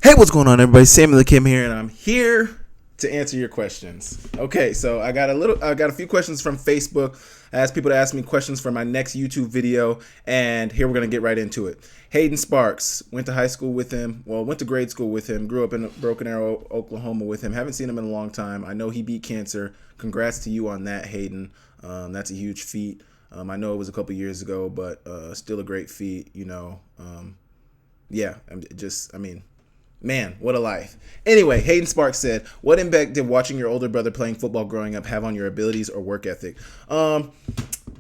Hey, what's going on, everybody? Samuel the Kim here, and I'm here to answer your questions. Okay, so I got a few questions from Facebook. I asked people to ask me questions for my next YouTube video, and here we're gonna get right into it. Hayden Sparks, went to high school with him. Well, went to grade school with him. Grew up in Broken Arrow, Oklahoma with him. Haven't seen him in a long time. I know he beat cancer. Congrats to you on that, Hayden. That's a huge feat. I know it was a couple years ago, but still a great feat. Yeah, Man, what a life. Anyway, Hayden Sparks said, what impact did watching your older brother playing football growing up have on your abilities or work ethic?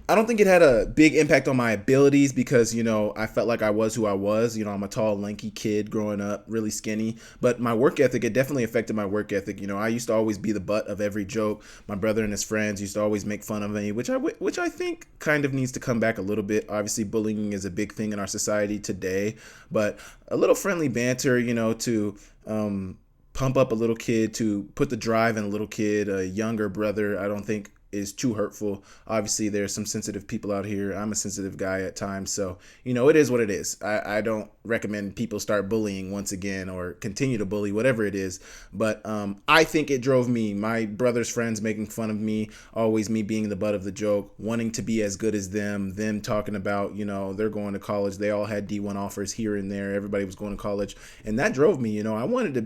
I don't think it had a big impact on my abilities because, I felt like I was who I was. I'm a tall, lanky kid growing up, really skinny. But my work ethic, it definitely affected my work ethic. I used to always be the butt of every joke. My brother and his friends used to always make fun of me, which I think kind of needs to come back a little bit. Obviously, bullying is a big thing in our society today. But a little friendly banter, to pump up a little kid, to put the drive in a little kid, a younger brother, I don't think is too hurtful. Obviously, there's some sensitive people out here. I'm a sensitive guy at times, so it is what it is. I don't recommend people start bullying once again or continue to bully, whatever it is. But I think it drove me, my brother's friends making fun of me, always me being the butt of the joke, wanting to be as good as them talking about, they're going to college. They all had D1 offers here and there. Everybody was going to college, and that drove me. I want a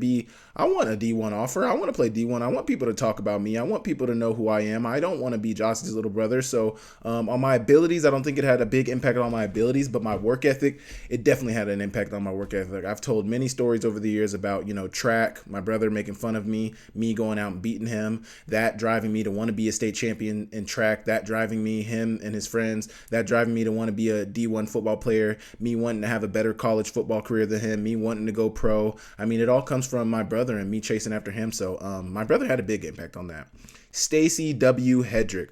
D1 offer. I want to play D1. I want people to talk about me. I want people to know who I am. I don't want to be Josh's little brother. So on my abilities, I don't think it had a big impact on my abilities, but my work ethic, it definitely had an impact on my work ethic. I've told many stories over the years about, track, my brother making fun of me going out and beating him, that driving me to want to be a state champion in track, that driving me, him and his friends, that driving me to want to be a D1 football player, me wanting to have a better college football career than him, me wanting to go pro. It all comes from my brother and me chasing after him. So my brother had a big impact on that. Stacy W. Hedrick.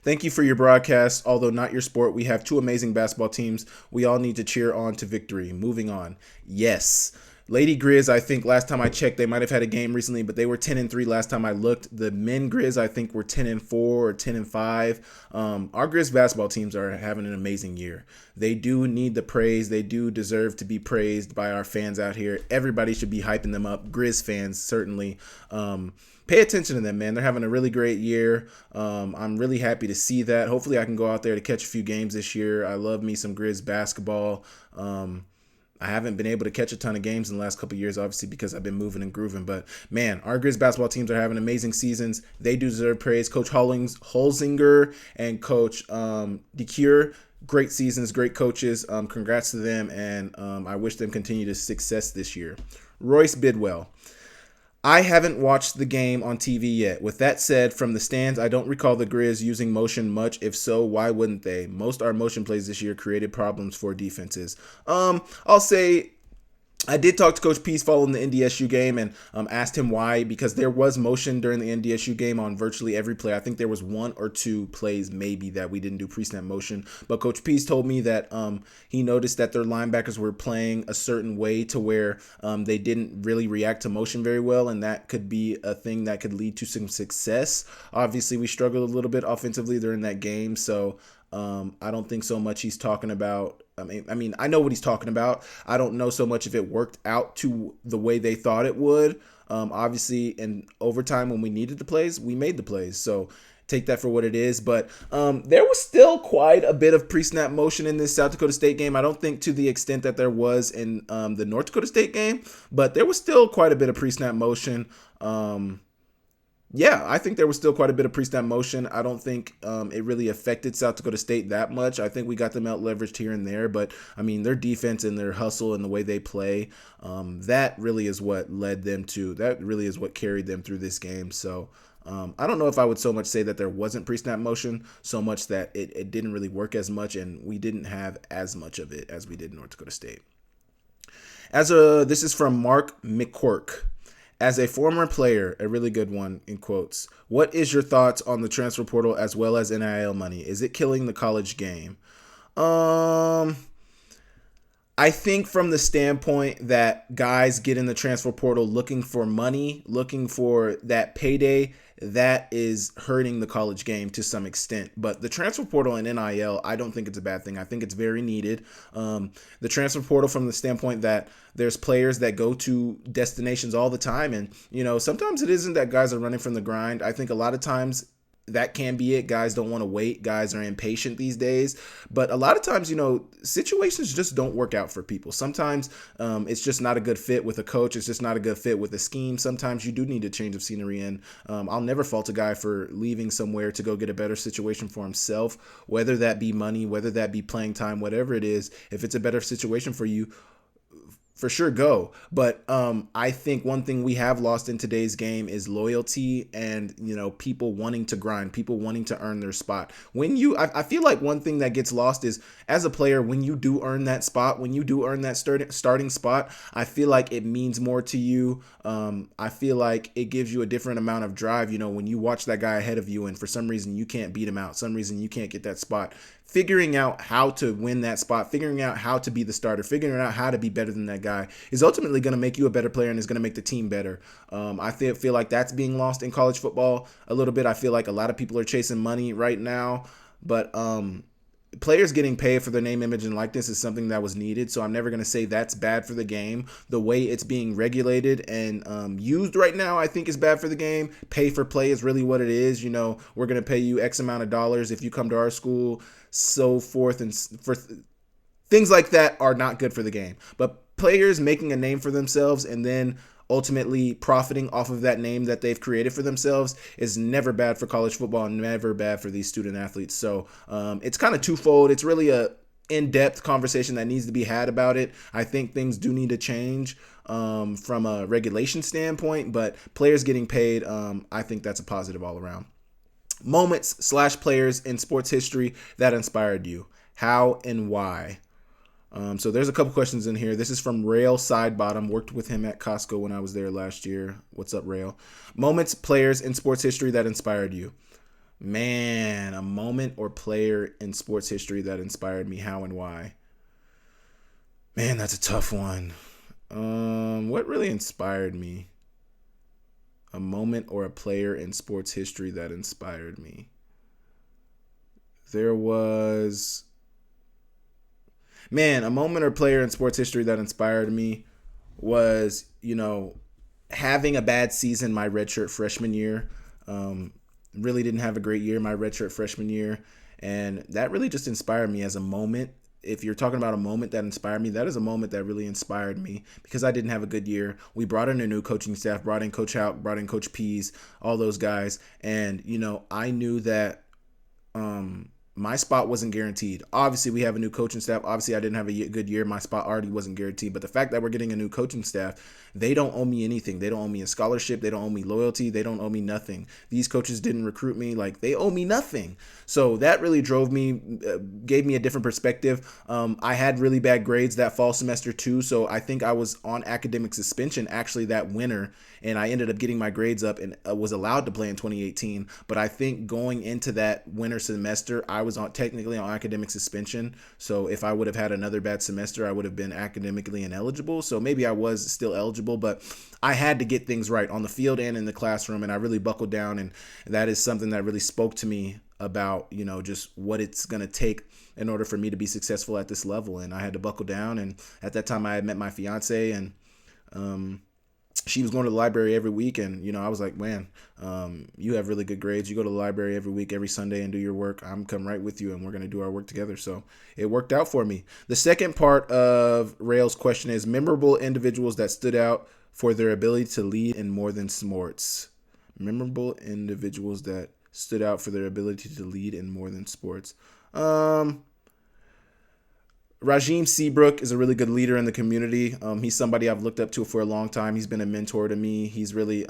Thank you for your broadcast. Although not your sport, we have two amazing basketball teams. We all need to cheer on to victory. Moving on. Yes. Lady Grizz, I think last time I checked, they might have had a game recently, but they were 10-3 last time I looked. The men Grizz, I think, were 10-4 or 10-5. Our Grizz basketball teams are having an amazing year. They do need the praise. They do deserve to be praised by our fans out here. Everybody should be hyping them up. Grizz fans, certainly. Pay attention to them, man. They're having a really great year. I'm really happy to see that. Hopefully I can go out there to catch a few games this year. I love me some Grizz basketball. I haven't been able to catch a ton of games in the last couple of years, obviously, because I've been moving and grooving. But, man, our Grizz basketball teams are having amazing seasons. They do deserve praise. Coach Holzinger and Coach DeCure, great seasons, great coaches. Congrats to them, and I wish them continued success this year. Royce Bidwell. I haven't watched the game on TV yet. With that said, from the stands, I don't recall the Grizz using motion much. If so, why wouldn't they? Most our motion plays this year created problems for defenses. I'll say I did talk to Coach Peace following the NDSU game and asked him why, because there was motion during the NDSU game on virtually every play. I think there was one or two plays maybe that we didn't do pre-snap motion, but Coach Peace told me that he noticed that their linebackers were playing a certain way to where they didn't really react to motion very well, and that could be a thing that could lead to some success. Obviously, we struggled a little bit offensively during that game, so I don't think so much he's talking about. I know what he's talking about. I don't know so much if it worked out to the way they thought it would. Obviously, in overtime when we needed the plays, we made the plays. So take that for what it is. But there was still quite a bit of pre-snap motion in this South Dakota State game. I don't think to the extent that there was in the North Dakota State game, but there was still quite a bit of pre-snap motion. Yeah, I think there was still quite a bit of pre-snap motion. I don't think it really affected South Dakota State that much. I think we got them out-leveraged here and there, but, their defense and their hustle and the way they play, that really is what carried them through this game. So I don't know if I would so much say that there wasn't pre-snap motion, so much that it didn't really work as much, and we didn't have as much of it as we did in North Dakota State. This is from Mark McQuirk. As a former player, a really good one in quotes, what is your thoughts on the transfer portal as well as NIL money? Is it killing the college game? I think from the standpoint that guys get in the transfer portal looking for money, looking for that payday, that is hurting the college game to some extent. But the transfer portal and NIL, I don't think it's a bad thing. I think it's very needed. The transfer portal from the standpoint that there's players that go to destinations all the time. And, sometimes it isn't that guys are running from the grind. I think a lot of times that can be it. Guys don't want to wait. Guys are impatient these days. But a lot of times, situations just don't work out for people. Sometimes it's just not a good fit with a coach. It's just not a good fit with a scheme. Sometimes you do need a change of scenery. And I'll never fault a guy for leaving somewhere to go get a better situation for himself, whether that be money, whether that be playing time, whatever it is. If it's a better situation for you, for sure go. But I think one thing we have lost in today's game is loyalty and, people wanting to grind, people wanting to earn their spot. I feel like one thing that gets lost is as a player, when you do earn that spot, when you do earn that starting spot, I feel like it means more to you. I feel like it gives you a different amount of drive, when you watch that guy ahead of you and for some reason you can't beat him out, some reason you can't get that spot. Figuring out how to win that spot, figuring out how to be the starter, figuring out how to be better than that guy is ultimately going to make you a better player and is going to make the team better. I feel like that's being lost in college football a little bit. I feel like a lot of people are chasing money right now, but players getting paid for their name, image, and likeness is something that was needed. So I'm never going to say that's bad for the game. The way it's being regulated and used right now, I think is bad for the game. Pay for play is really what it is. We're going to pay you X amount of dollars if you come to our school, so forth. And for things like that are not good for the game. But players making a name for themselves and then ultimately profiting off of that name that they've created for themselves is never bad for college football and never bad for these student athletes. So it's kind of twofold. It's really a in-depth conversation that needs to be had about it. I think things do need to change from a regulation standpoint, but players getting paid, I think that's a positive all around. Moments/players in sports history that inspired you. How and why? So there's a couple questions in here. This is from Rail Sidebottom. Worked with him at Costco when I was there last year. What's up, Rail? Moments, players in sports history that inspired you. Man, a moment or player in sports history that inspired me. How and why? Man, that's a tough one. What really inspired me? A moment or a player in sports history that inspired me. There was... Man, a moment or player in sports history that inspired me was, having a bad season my redshirt freshman year. Really didn't have a great year my redshirt freshman year. And that really just inspired me as a moment. If you're talking about a moment that inspired me, that is a moment that really inspired me because I didn't have a good year. We brought in a new coaching staff, brought in Coach Houck, brought in Coach Pease, all those guys. And, I knew that my spot wasn't guaranteed. Obviously, we have a new coaching staff. Obviously, I didn't have a good year. My spot already wasn't guaranteed. But the fact that we're getting a new coaching staff, they don't owe me anything. They don't owe me a scholarship. They don't owe me loyalty. They don't owe me nothing. These coaches didn't recruit me. They owe me nothing. So that really drove me, gave me a different perspective. I had really bad grades that fall semester too. So I think I was on academic suspension actually that winter. And I ended up getting my grades up and was allowed to play in 2018. But I think going into that winter semester, I was technically on academic suspension. So if I would have had another bad semester, I would have been academically ineligible. So maybe I was still eligible, but I had to get things right on the field and in the classroom. And I really buckled down. And that is something that really spoke to me about, just what it's going to take in order for me to be successful at this level. And I had to buckle down. And at that time I had met my fiance and, she was going to the library every week. And, I was like, man, you have really good grades. You go to the library every week, every Sunday and do your work. I'm come right with you and we're going to do our work together. So it worked out for me. The second part of Rail's question is memorable individuals that stood out for their ability to lead in more than sports. Memorable individuals that stood out for their ability to lead in more than sports. Rajim Seabrook is a really good leader in the community. He's somebody I've looked up to for a long time. He's been a mentor to me. He's really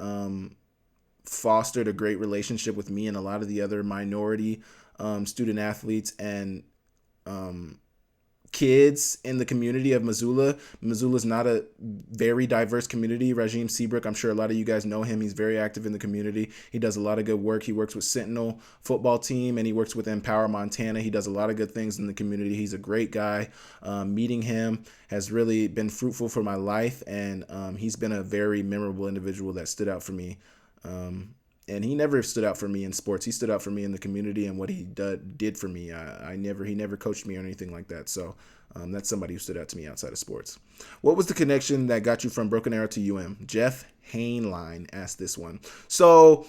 fostered a great relationship with me and a lot of the other minority student athletes and kids in the community of Missoula. Missoula's not a very diverse community. Rajim Seabrook, I'm sure a lot of you guys know him. He's very active in the community. He does a lot of good work. He works with Sentinel football team and he works with Empower Montana. He does a lot of good things in the community. He's a great guy. Meeting him has really been fruitful for my life, and he's been a very memorable individual that stood out for me. And he never stood out for me in sports. He stood out for me in the community and what he did for me. He never coached me or anything like that. So that's somebody who stood out to me outside of sports. What was the connection that got you from Broken Arrow to UM? Jeff Hainline asked this one. So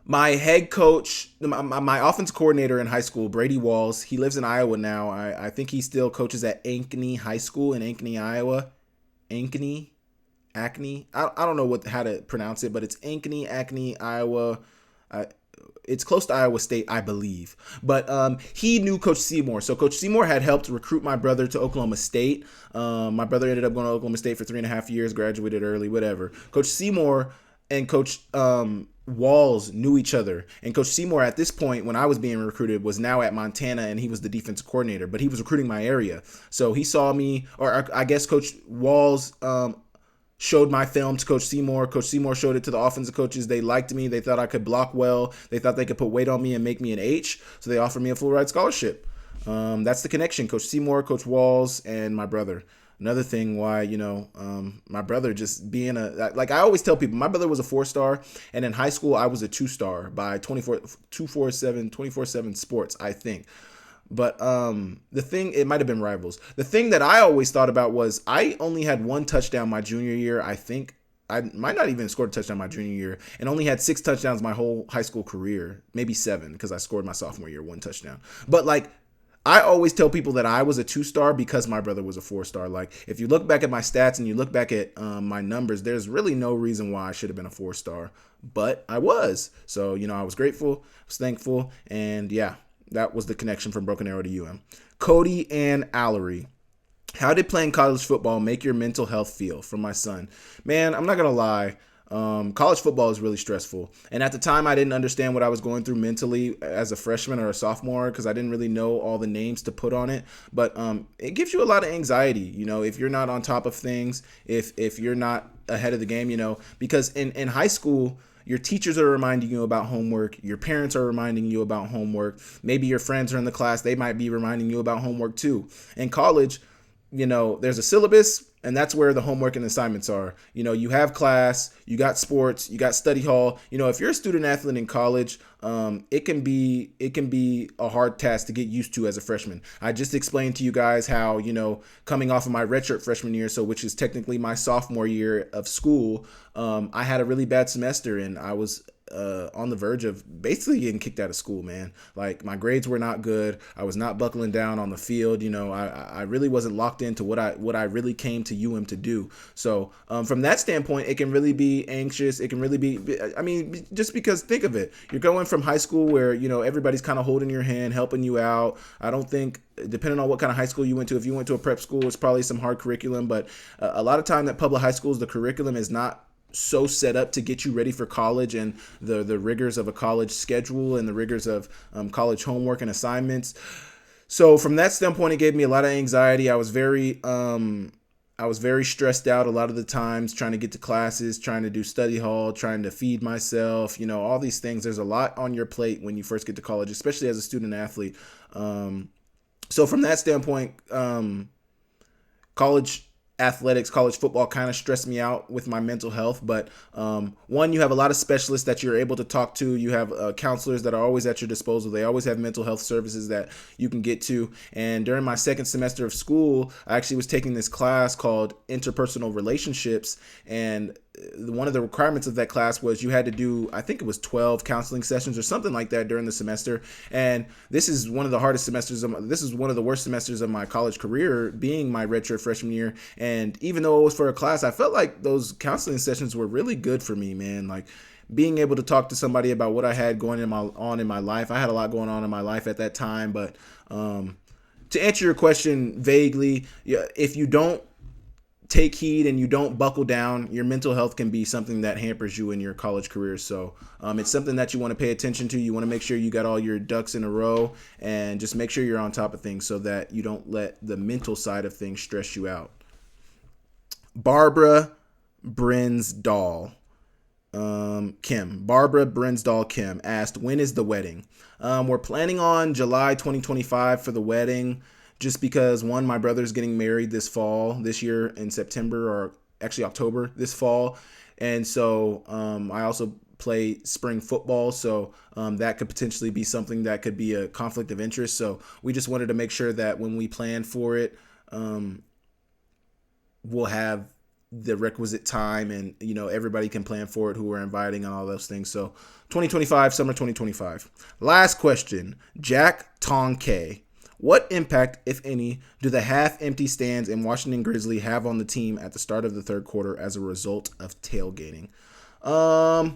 my head coach, my offense coordinator in high school, Brady Walls, he lives in Iowa now. I think he still coaches at Ankeny High School in Ankeny, Iowa. Acne. I don't know how to pronounce it, but it's Acne, Iowa. It's close to Iowa State, I believe. But he knew Coach Seymour. So Coach Seymour had helped recruit my brother to Oklahoma State. My brother ended up going to Oklahoma State for 3.5 years, graduated early, whatever. Coach Seymour and Coach Walls knew each other. And Coach Seymour at this point, when I was being recruited, was now at Montana, and he was the defensive coordinator. But he was recruiting my area. So he saw me, or I guess Coach Walls showed my film to Coach Seymour. Coach Seymour showed it to the offensive coaches. They liked me. They thought I could block well. They thought they could put weight on me and make me an H. So they offered me a full ride scholarship. That's the connection. Coach Seymour, Coach Walls, and my brother. Another thing why, my brother just being like I always tell people, my brother was a 4-star, and in high school I was a 2-star by 24/7 sports, I think. But the thing, it might have been rivals. The thing that I always thought about was I only had one touchdown my junior year. I think I might not even scored a touchdown my junior year, and only had 6 touchdowns my whole high school career, maybe 7 because I scored my sophomore year 1 touchdown. But like, I always tell people that I was a 2-star because my brother was a 4-star. Like, if you look back at my stats and you look back at my numbers, there's really no reason why I should have been a 4-star, but I was. So, I was grateful, I was thankful, and yeah. That was the connection from Broken Arrow to UM. Cody and Allery. How did playing college football make your mental health feel? From my son. Man, I'm not going to lie. College football is really stressful. And at the time, I didn't understand what I was going through mentally as a freshman or a sophomore because I didn't really know all the names to put on it. But it gives you a lot of anxiety, if you're not on top of things, if you're not ahead of the game, because in high school, your teachers are reminding you about homework. Your parents are reminding you about homework. Maybe your friends are in the class. They might be reminding you about homework too. In college, there's a syllabus, and that's where the homework and assignments are. You have class, you got sports, you got study hall. If you're a student athlete in college, it can be a hard task to get used to as a freshman. I just explained to you guys how, coming off of my redshirt freshman year, so which is technically my sophomore year of school, I had a really bad semester, and I was on the verge of basically getting kicked out of school, man. Like, my grades were not good. I was not buckling down on the field. I really wasn't locked into what I really came to UM to do. So from that standpoint, it can really be anxious. It can really be, just because think of it. You're going from high school where, everybody's kind of holding your hand, helping you out. I don't think, depending on what kind of high school you went to, if you went to a prep school, it's probably some hard curriculum. But a lot of time at public high schools, the curriculum is not so set up to get you ready for college and the rigors of a college schedule and the rigors of college homework and assignments. So from that standpoint, it gave me a lot of anxiety. I was very stressed out a lot of the times trying to get to classes, trying to do study hall, trying to feed myself, all these things. There's a lot on your plate when you first get to college, especially as a student athlete. So from that standpoint, college athletics, college football kind of stressed me out with my mental health. But one, you have a lot of specialists that you're able to talk to. You have counselors that are always at your disposal. They always have mental health services that you can get to. And during my second semester of school, I actually was taking this class called Interpersonal Relationships. And one of the requirements of that class was you had to do, I think it was 12 counseling sessions or something like that during the semester. And this is one of the hardest semesters. This is one of the worst semesters of my college career, being my redshirt freshman year. And even though it was for a class, I felt like those counseling sessions were really good for me, man. Like, being able to talk to somebody about what I had going on in my life. I had a lot going on in my life at that time. But to answer your question vaguely, if you don't take heed and you don't buckle down, your mental health can be something that hampers you in your college career. So it's something that you want to pay attention to. You want to make sure you got all your ducks in a row and just make sure you're on top of things so that you don't let the mental side of things stress you out. Barbara Brinsdahl Kim asked, when is the wedding? We're planning on July 2025 for the wedding, just because one, my brother's getting married this year in September, or actually October this fall. And so I also play spring football. So that could potentially be something that could be a conflict of interest. So we just wanted to make sure that when we plan for it, we'll have the requisite time and, everybody can plan for it who we're inviting and all those things. So 2025, summer 2025. Last question, Jack Tonke. What impact, if any, do the half-empty stands in Washington Grizzly have on the team at the start of the third quarter as a result of tailgating? I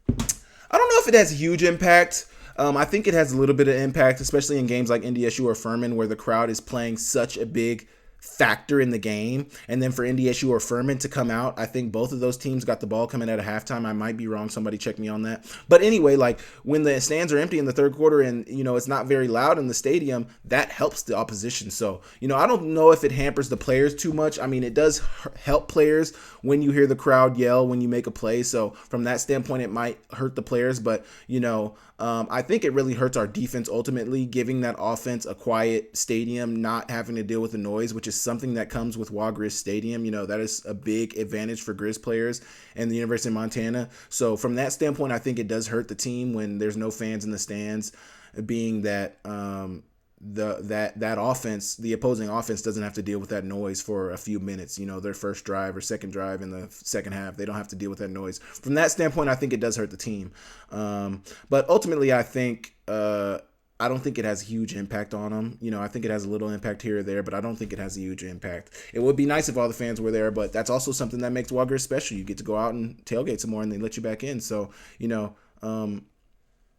don't know if it has a huge impact. I think it has a little bit of impact, especially in games like NDSU or Furman, where the crowd is playing such a big factor in the game. And then for NDSU or Furman to come out, I think both of those teams got the ball coming at a halftime. I might be wrong. Somebody check me on that. But anyway, like when the stands are empty in the third quarter and, it's not very loud in the stadium, that helps the opposition. So, I don't know if it hampers the players too much. I mean, it does help players when you hear the crowd yell when you make a play. So from that standpoint, it might hurt the players. But, I think it really hurts our defense ultimately, giving that offense a quiet stadium, not having to deal with the noise, which is something that comes with Grizz Stadium. That is a big advantage for Grizz players and the University of Montana. So from that standpoint, I think it does hurt the team when there's no fans in the stands, being that that offense, the opposing offense, doesn't have to deal with that noise for a few minutes. Their first drive or second drive in the second half, they don't have to deal with that noise. From that standpoint, I think it does hurt the team. But ultimately, I think I don't think it has a huge impact on them. I think it has a little impact here or there, but I don't think it has a huge impact. It would be nice if all the fans were there, but that's also something that makes Grizz special. You get to go out and tailgate some more, and they let you back in. So,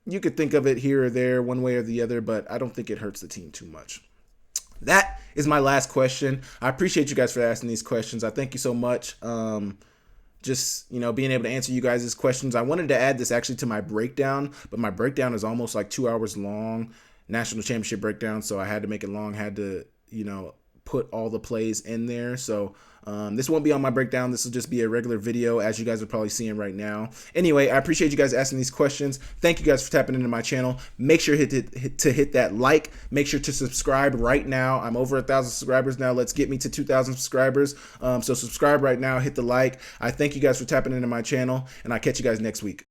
you could think of it here or there, one way or the other, but I don't think it hurts the team too much. That is my last question. I appreciate you guys for asking these questions. I thank you so much. Just, being able to answer you guys' questions. I wanted to add this actually to my breakdown, but my breakdown is almost like 2 hours long, national championship breakdown. So I had to make it long, had to, put all the plays in there. So this won't be on my breakdown. This will just be a regular video, as you guys are probably seeing right now. Anyway, I appreciate you guys asking these questions. Thank you guys for tapping into my channel. Make sure to hit that like. Make sure to subscribe right now. I'm over 1,000 subscribers now. Let's get me to 2,000 subscribers. So subscribe right now. Hit the like. I thank you guys for tapping into my channel, and I'll catch you guys next week.